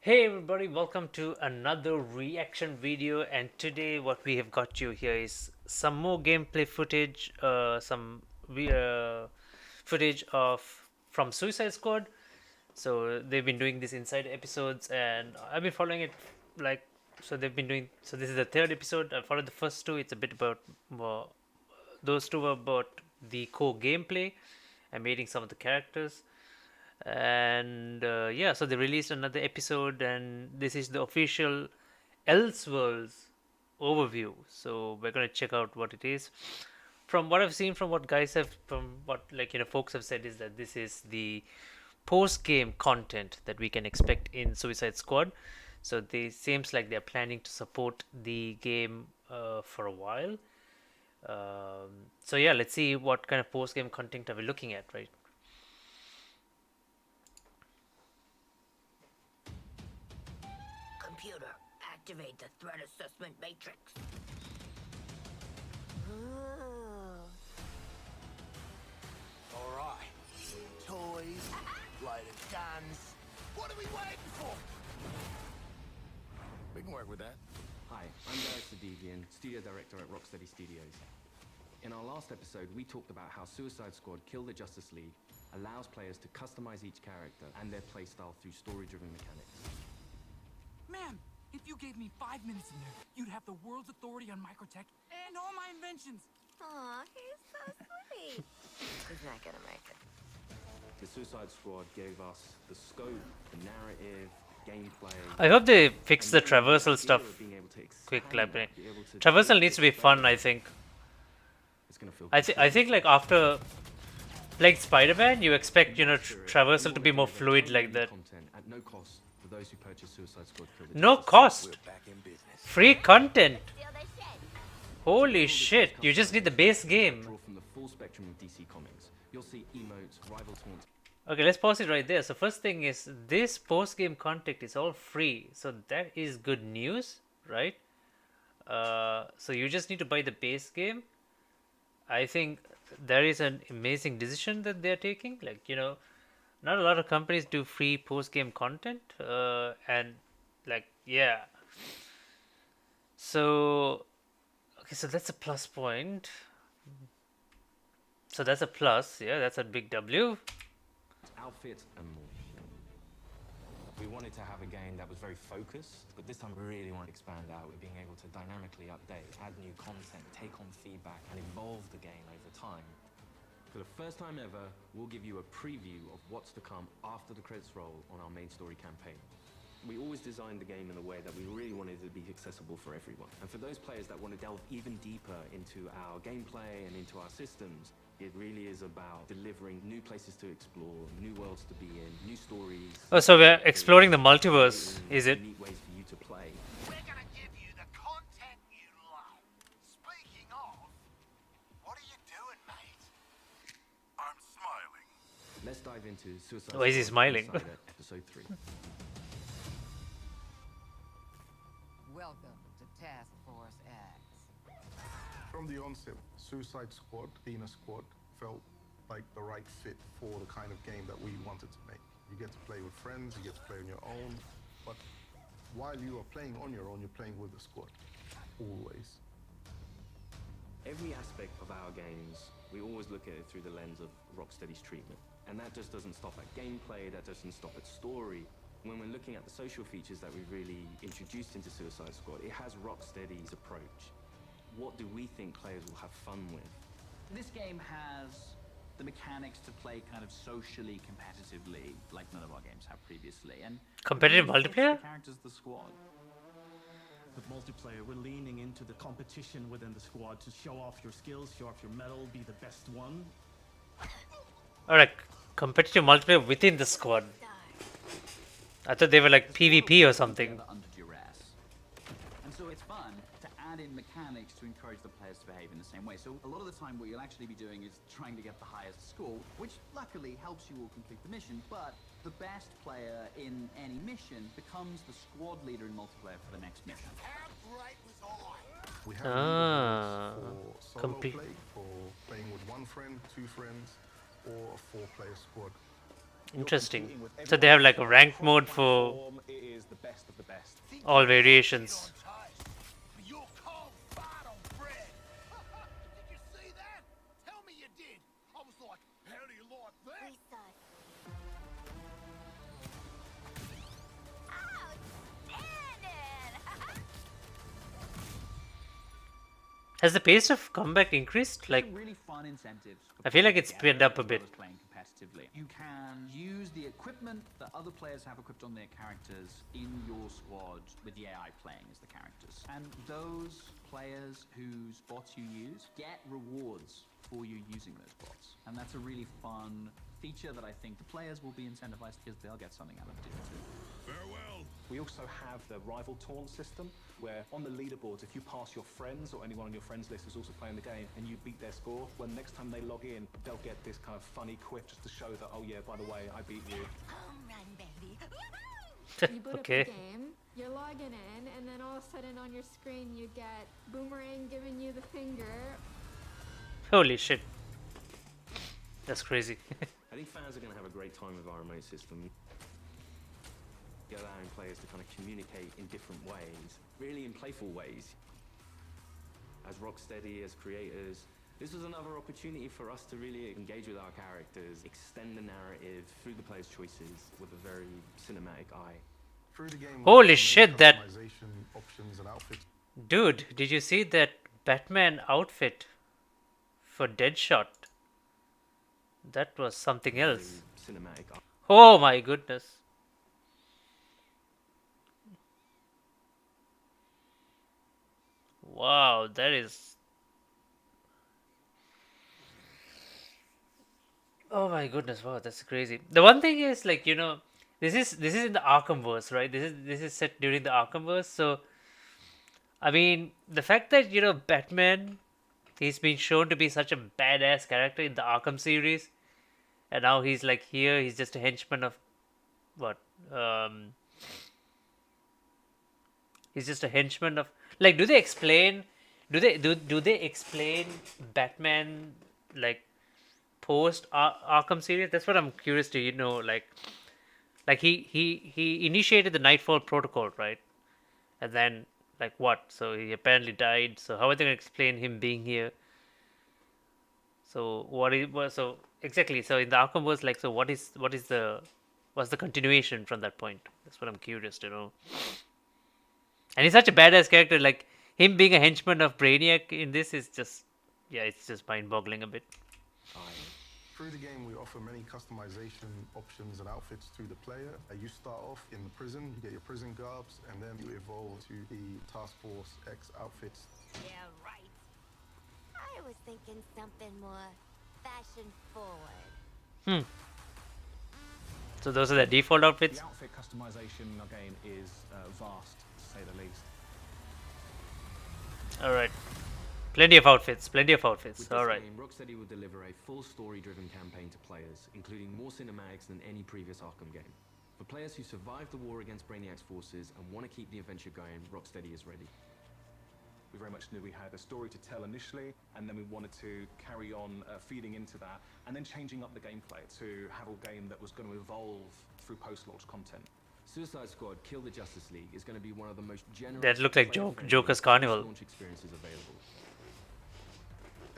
Hey everybody, welcome to another reaction video, and today what we have got you here is some more gameplay footage, some footage of from Suicide Squad. So they've been doing this inside episodes, and I've been following it like so they've been doing. So this is the third episode. I followed the first two. It's a bit about those two were about the core gameplay and meeting some of the characters, and yeah, so they released another episode, and this is the official Elseworlds overview. So we're gonna check out what it is. From what I've seen, from what guys have, from what folks have said, is that this is the post game content that we can expect in Suicide Squad. So they seems like they're planning to support the game for a while. So yeah, let's see what kind of post game content are we looking at, right? Computer, activate the threat assessment matrix. All right. Toys, lighted guns. What are we waiting for? We can work with that. Hi, I'm Gareth Sadigian, Studio Director at Rocksteady Studios. In our last episode, we talked about how Suicide Squad Kill the Justice League allows players to customize each character and their playstyle through story-driven mechanics. Man, if you gave me 5 minutes in there, you'd have the world's authority on microtech and all my inventions. Aw, he's so sweet. He's not gonna make it. The Suicide Squad gave us the scope, the narrative, gameplay. I hope they fix the traversal stuff quickly. Traversal needs to be fun, I think. It's gonna feel I think like after playing Spider-Man, you expect traversal to be more fluid like that. content at no cost for those who purchase Suicide Squad Kill the No Justice cost, We're back in business. free content. Steal their shit. Holy shit! You just need the base game. Draw from the full spectrum of DC Comics. You'll see emotes, rival taunts. Okay, let's pause it right there. So first thing is this post-game content is all free, so that is good news, right? So you just need to buy the base game. I think that is an amazing decision that they're taking. Like, not a lot of companies do free post-game content, and like, yeah. So, okay, so that's a plus point. So that's a plus, yeah, that's a big W. Outfits and more. We wanted to have a game that was very focused, but this time we really want to expand out with being able to dynamically update, add new content, take on feedback, and evolve the game over time. For the first time ever, we'll give you a preview of what's to come after the credits roll on our main story campaign. We always designed the game in a way that we really wanted it to be accessible for everyone. And for those players that want to delve even deeper into our gameplay and into our systems, it really is about delivering new places to explore, new worlds to be in, new stories. Oh, so we're exploring the multiverse, is it? Unique ways for you to play. We're gonna give you the content you love. Speaking of, what are you doing, mate? I'm smiling. Let's dive into Suicide Why is he Squad smiling? Insider Episode 3. Welcome to Task Force X. From the onset, Suicide Squad, being a squad, felt like the right fit for the kind of game that we wanted to make. You get to play with friends, you get to play on your own, but while you are playing on your own, you're playing with the squad, always. Every aspect of our games, we always look at it through the lens of Rocksteady's treatment. And that just doesn't stop at gameplay, that doesn't stop at story. When we're looking at the social features that we've really introduced into Suicide Squad, it has Rocksteady's approach. What do we think players will have fun with? This game has the mechanics to play kind of socially competitively, like none of our games have previously. And Competitive it really fits multiplayer? The characters, of the squad. With multiplayer, we're leaning into the competition within the squad to show off your skills, show off your medal, be the best one. Alright, competitive multiplayer within the squad. I thought they were like PvP or something. Together under duress. And so it's fun to add in mechanics to encourage the players to behave in the same way. So a lot of the time what you'll actually be doing is trying to get the highest score, which luckily helps you all complete the mission, but the best player in any mission becomes the squad leader in multiplayer for the next mission. How great was I? We have Ah, leaderboards for solo complete. play, for playing with one friend, two friends, or a four-player squad. Interesting. So they have like a ranked mode for All variations. Your cold fart on bread. Did you see that? Tell me you did. I was like, how do you like that? Has the pace of comeback increased? There's Like, some really fun incentives for I feel like playing it's sped together up a as bit. well as playing competitively. You can use the equipment that other players have equipped on their characters in your squad with the AI playing as the characters. And those players whose bots you use get rewards for you using those bots. And that's a really fun feature that I think the players will be incentivized because they'll get something out of doing too. Farewell. We also have the rival taunt system, where on the leaderboards, if you pass your friends or anyone on your friends list who's also playing the game and you beat their score, well, next time they log in, they'll get this kind of funny quip just to show that, oh yeah, by the way, I beat you. Home run, baby. You boot Okay. up the game, you're logging in, and then all of a sudden on your screen you get Boomerang giving you the finger. Holy shit. That's crazy. I think fans are going to have a great time with our remote system. Allowing players to kind of communicate in different ways, really in playful ways. As Rocksteady, as creators, this was another opportunity for us to really engage with our characters, extend the narrative through the players' choices with a very cinematic eye. Through the game, Holy we have shit, many that- customization options and outfits. Dude, did you see that Batman outfit for Deadshot? That was something else. Very cinematic eye. Oh my goodness. Wow, that is. Oh my goodness! Wow, that's crazy. The one thing is, like, this is in the Arkhamverse, right? This is set during the Arkhamverse. So, I mean, the fact that Batman, he's been shown to be such a badass character in the Arkham series, and now he's like here. He's just a henchman of what? He's just a henchman of, like, do they explain? Do they explain Batman, like, post Arkham series? That's what I'm curious to like he initiated the Nightfall Protocol, right? And then, like, what? So he apparently died. So how are they gonna explain him being here? So so exactly? So in the Arkhamverse, like, so what's the continuation from that point? That's what I'm curious to know. And he's such a badass character. Like, him being a henchman of Brainiac in this is just, yeah, it's just mind-boggling a bit. Through the game, we offer many customization options and outfits to the player. You start off in the prison, you get your prison garbs, and then you evolve to the Task Force X outfits. Yeah, right. I was thinking something more fashion forward. So those are the default outfits. The outfit customization, again, is vast, to say the least. All right, plenty of outfits. With this All right. game, Rocksteady will deliver a full story-driven campaign to players, including more cinematics than any previous Arkham game. For players who survived the war against Brainiac's forces and want to keep the adventure going, Rocksteady is ready. We very much knew we had a story to tell initially, and then we wanted to carry on feeding into that, and then changing up the gameplay to have a game that was going to evolve through post-launch content. Suicide Squad: Kill the Justice League is going to be one of the most generous. That looked like player-friendly Joker's Carnival. launch experiences available.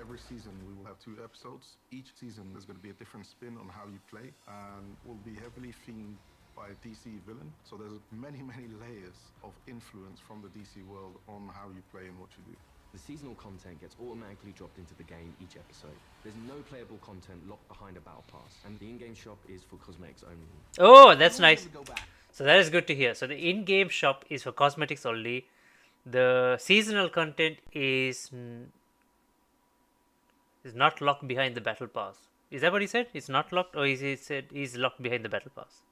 Every season, we will have 2 episodes. Each season, there's going to be a different spin on how you play, and will be heavily themed by a DC villain. So there's many, many layers of influence from the DC world on how you play and what you do. The seasonal content gets automatically dropped into the game each episode. There's no playable content locked behind a battle pass, and the in-game shop is for cosmetics only. Oh, that's We'll nice. go back. So that is good to hear. So the in-game shop is for cosmetics only. The seasonal content is not locked behind the battle pass. Is that what he said? It's not locked, or is he said he's locked behind the battle pass?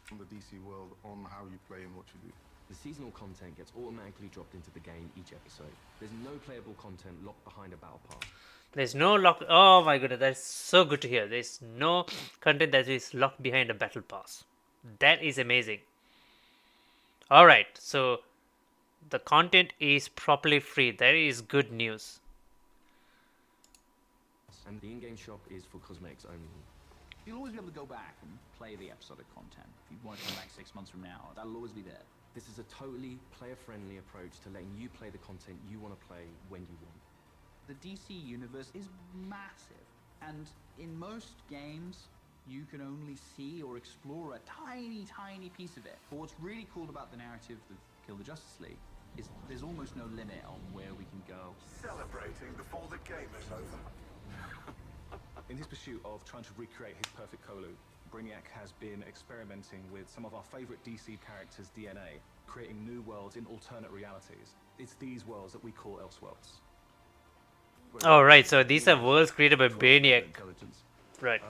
From the DC world on how you play and what you do. The seasonal content gets automatically dropped into the game each episode. There's no playable content locked behind a battle pass. There's no lock. Oh my goodness, that's so good to hear. There's no content that is locked behind a battle pass. That is amazing. All right, so the content is properly free. That is good news. And the in-game shop is for cosmetics only. You'll always be able to go back and play the episodic content. If you want to come back 6 months from now, that'll always be there. This is a totally player-friendly approach to letting you play the content you want to play when you want. The DC universe is massive, and in most games, you can only see or explore a tiny, tiny piece of it. But what's really cool about the narrative of Kill the Justice League is there's almost no limit on where we can go. Celebrating before the game is over. In his pursuit of trying to recreate his perfect Kolu, Brainiac has been experimenting with some of our favorite DC characters' DNA, creating new worlds in alternate realities. It's these worlds that we call Elseworlds. Oh, right. So these are worlds created by Brainiac. Right.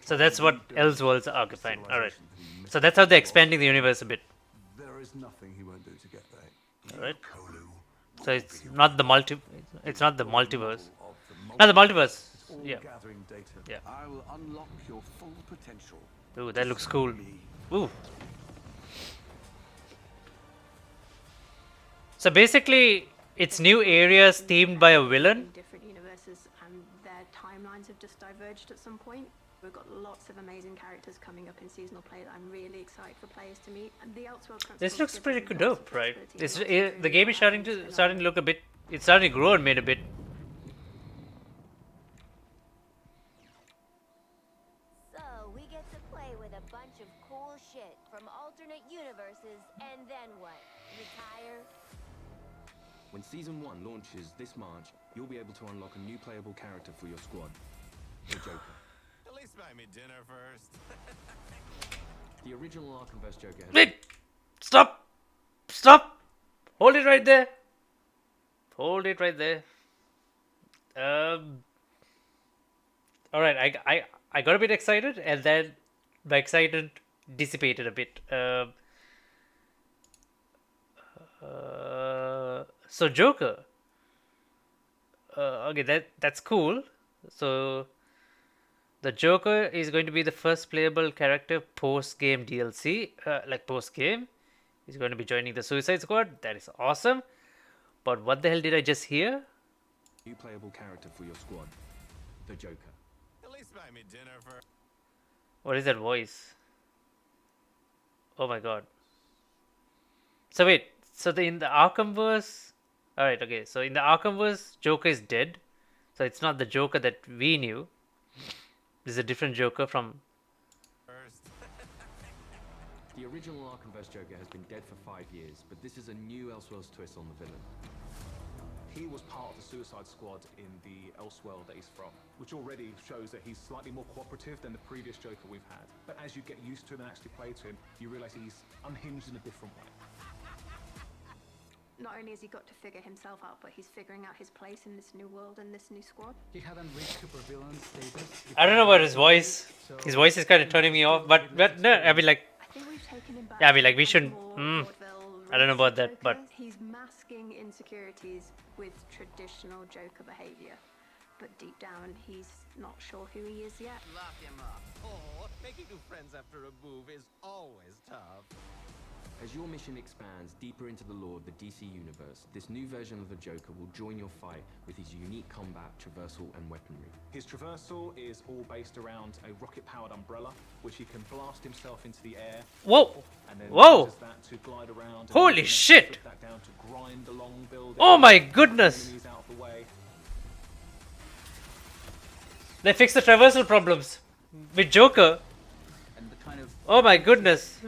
So that's what Elseworlds are. Okay, fine. All right. So that's how they're expanding the universe a bit. There is nothing he won't do to get there. All right. So it's not the It's not the multiverse. Not the multiverse. Yeah. Gathering data. Yeah. I will unlock your full potential. Ooh, that looks cool. Ooh. So basically, it's new areas themed by a villain. Different universes, and their timelines have just diverged at some point. We've got lots of amazing characters coming up in seasonal play that I'm really excited for players to meet. And the Elseworlds This looks pretty dope, right? The game is starting to look a bit. It's starting to grow and made a bit. So we get to play with a bunch of cool shit from alternate universes, and then what? Retire? When Season 1 launches this March, you'll be able to unlock a new playable character for your squad, the Joker. At least buy me dinner first. The original Arkhamverse Joker has... Wait! Stop! Stop! Hold it right there. Hold it right there. All right, I got a bit excited, and then my excitement dissipated a bit. So Joker. Okay, that's cool. So the Joker is going to be the first playable character post-game DLC, like post-game. He's going to be joining the Suicide Squad. That is awesome. But what the hell did I just hear? New playable character for your squad, the Joker. At least buy me dinner first. What is that voice? Oh my god. So wait, so in the Arkhamverse... Alright, okay, so in the Arkhamverse, Joker is dead. So it's not the Joker that we knew. This is a different Joker from... The original Arkhamverse Joker has been dead for 5 years, but this is a new Elseworlds twist on the villain. He was part of the Suicide Squad in the Elseworld that he's from, which already shows that he's slightly more cooperative than the previous Joker we've had. But as you get used to him and actually play to him, you realise he's unhinged in a different way. Not only has he got to figure himself out, but he's figuring out his place in this new world and this new squad. He hadn't reached supervillain status. I don't know about his voice. His voice is kind of turning me off, but no, I mean like... I think we've taken him back. Yeah, I mean like we shouldn't... I don't know about that, but... He's masking insecurities with traditional Joker behavior. But deep down, he's not sure who he is yet. Lock him up. Oh, making new friends after a move is always tough. As your mission expands deeper into the lore of the DC universe, this new version of the Joker will join your fight with his unique combat, traversal, and weaponry. His traversal is all based around a rocket-powered umbrella, which he can blast himself into the air. Whoa! And then Whoa! uses that to glide around. Holy shit! That down to grind along buildings. Oh my goodness! Enemies out of the way. They fixed the traversal problems with Joker. And the kind of oh my goodness!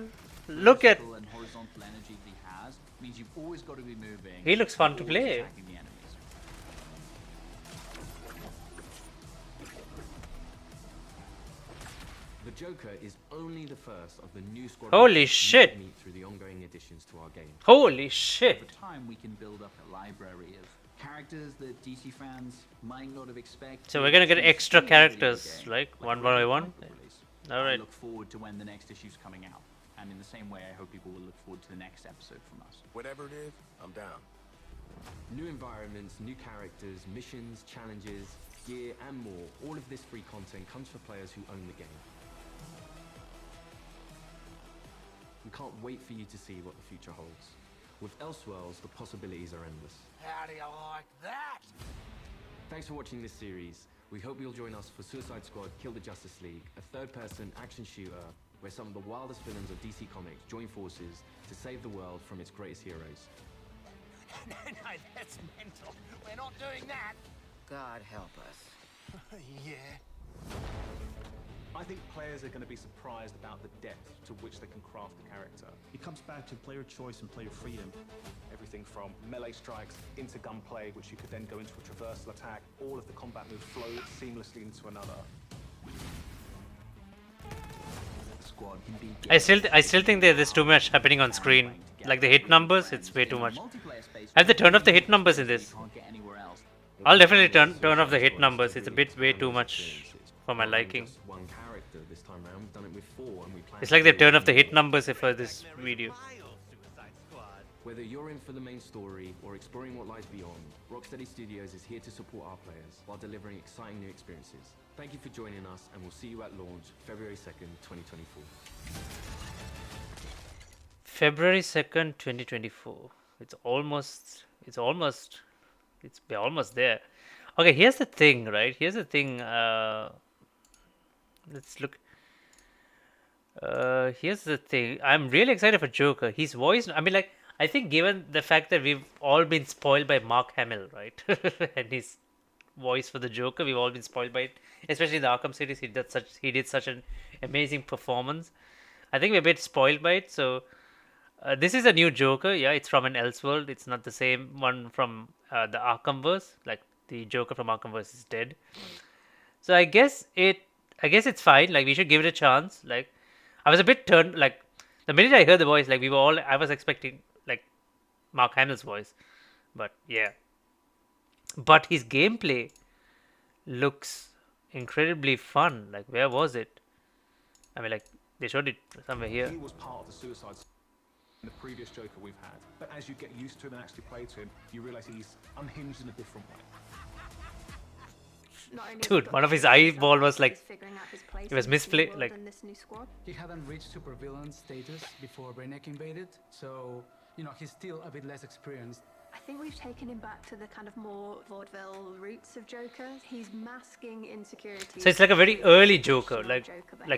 Look at... and horizontal energy that he has means you've always got to be moving. He looks fun to always play. attacking the enemies. The Joker is only the first of the new squad. Holy shit! Meet through the ongoing additions to our game. Holy shit! Over time, we can build up a library of characters that DC fans might not have expected. So we're gonna get extra to see in a video characters, game, like one by one. release. Alright. I look forward to when the next issue's coming out. And in the same way, I hope people will look forward to the next episode from us. Whatever it is, I'm down. New environments, new characters, missions, challenges, gear, and more. All of this free content comes for players who own the game. We can't wait for you to see what the future holds. With Elseworlds, the possibilities are endless. How do you like that? Thanks for watching this series. We hope you'll join us for Suicide Squad Kill the Justice League, a third-person action shooter where some of the wildest villains of DC Comics join forces to save the world from its greatest heroes. No, that's mental. We're not doing that. God help us. Yeah. I think players are going to be surprised about the depth to which they can craft the character. It comes back to player choice and player freedom. Everything from melee strikes into gunplay, which you could then go into a traversal attack. All of the combat moves flow seamlessly into another. Squad can be I still think there's too much happening on screen. Like the hit numbers, it's way too much. I have to turn off the hit numbers in this. I'll definitely turn off the hit numbers. It's a bit way too much for my liking. One character this time round. We've done it with 4, and we plan It's like they turn off the hit numbers for this video. Whether you're in for the main story or exploring what lies beyond, Rocksteady Studios is here to support our players while delivering exciting new experiences. Thank you for joining us, and we'll see you at launch February 2nd, 2024. February 2nd, 2024. We're almost there. Okay, here's the thing, right? Here's the thing. Let's look. Here's the thing. I'm really excited for Joker. His voice. I mean, like, I think given the fact that we've all been spoiled by Mark Hamill, right, and his voice for the Joker, we've all been spoiled by it. Especially in the Arkham series, he did such an amazing performance. I think we're a bit spoiled by it. So this is a new Joker. Yeah, it's from an Elseworld. It's not the same one from the Arkhamverse. Like the Joker from Arkhamverse is dead. So I guess it's fine. Like we should give it a chance. Like I was a bit turned. Like the minute I heard the voice, like I was expecting like Mark Hamill's voice, but yeah. But his gameplay looks incredibly fun. Like where was it? I mean, like they showed it somewhere here. He was part of the Suicide Squad in the previous Joker we've had. But as you get used to him and actually play to him, you realise he's unhinged in a different way. Dude, one of his eyeball was like it was misplaced. Like He hadn't reached supervillain status before Brainiac invaded, so he's still a bit less experienced. I think we've taken him back to the kind of more vaudeville roots of Joker. He's masking insecurity. So it's like a very early Joker, like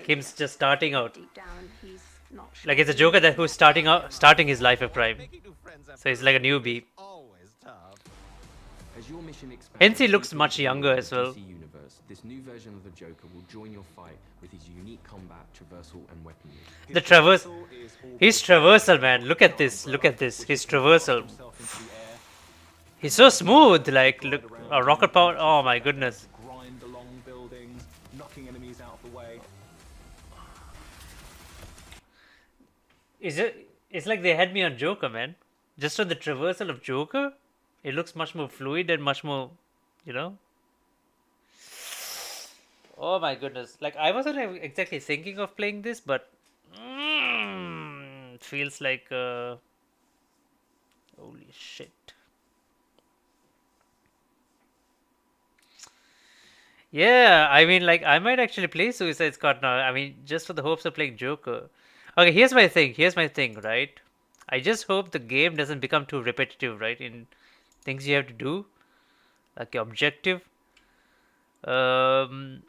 him just starting out. Deep down, he's not sure. Like it's a Joker who's starting his life of crime. So he's like a newbie. As your mission expands, Hence he looks much younger as well. DC universe, this new version of the Joker will join your fight with his unique combat, traversal, and weaponry. The his traversal, man. Look at this. His traversal. He's so smooth. Like look, a rocket power. Oh my goodness. Grind along buildings, knocking enemies out of the way. It's like they had me on Joker, man. Just on the traversal of Joker, it looks much more fluid and much more, Oh my goodness. Like I wasn't exactly thinking of playing this, but it feels like holy shit. Yeah, I mean, like I might actually play Suicide Squad now. I mean, just for the hopes of playing Joker. Okay, here's my thing, right? I just hope the game doesn't become too repetitive, right? In things you have to do, like your objective. Damn.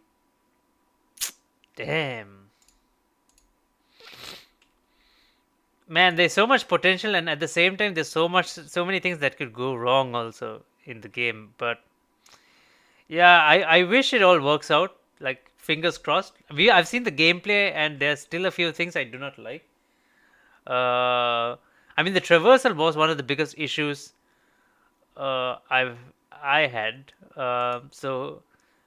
Man, there's so much potential, and at the same time, there's so many things that could go wrong also in the game. But yeah, I wish it all works out. Like fingers crossed. I've seen the gameplay, and there's still a few things I do not like. I mean, the traversal was one of the biggest issues I had. So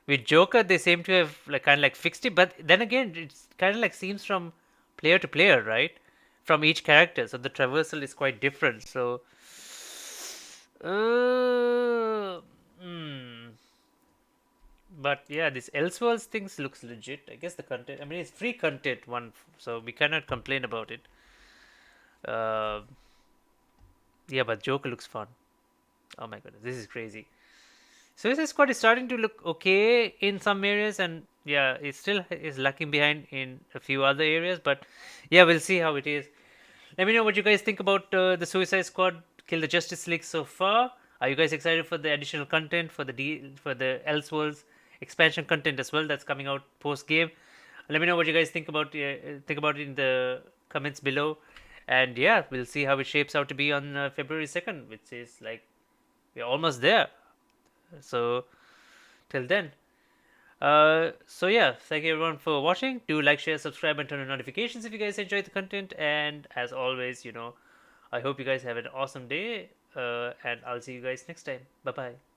with Joker, they seem to have like kind of like fixed it, but then again, it's kind of like seems from player to player, right? From each character, so the traversal is quite different. So, but yeah, this Elseworlds things looks legit. I guess the content. I mean, it's free content one, so we cannot complain about it. Yeah, but Joker looks fun. Oh my goodness, this is crazy. Suicide Squad is starting to look okay in some areas, and yeah, it still is lacking behind in a few other areas. But yeah, we'll see how it is. Let me know what you guys think about the Suicide Squad Kill the Justice League so far. Are you guys excited for the additional content for the Elseworlds expansion content as well that's coming out post game? Let me know what you guys think about it in the comments below, and yeah, we'll see how it shapes out to be on February 2nd, which is like we're almost there. So till then. So yeah, thank you everyone for watching. Do like, share, subscribe, and turn on notifications if you guys enjoyed the content. And as always, I hope you guys have an awesome day. And I'll see you guys next time. Bye bye.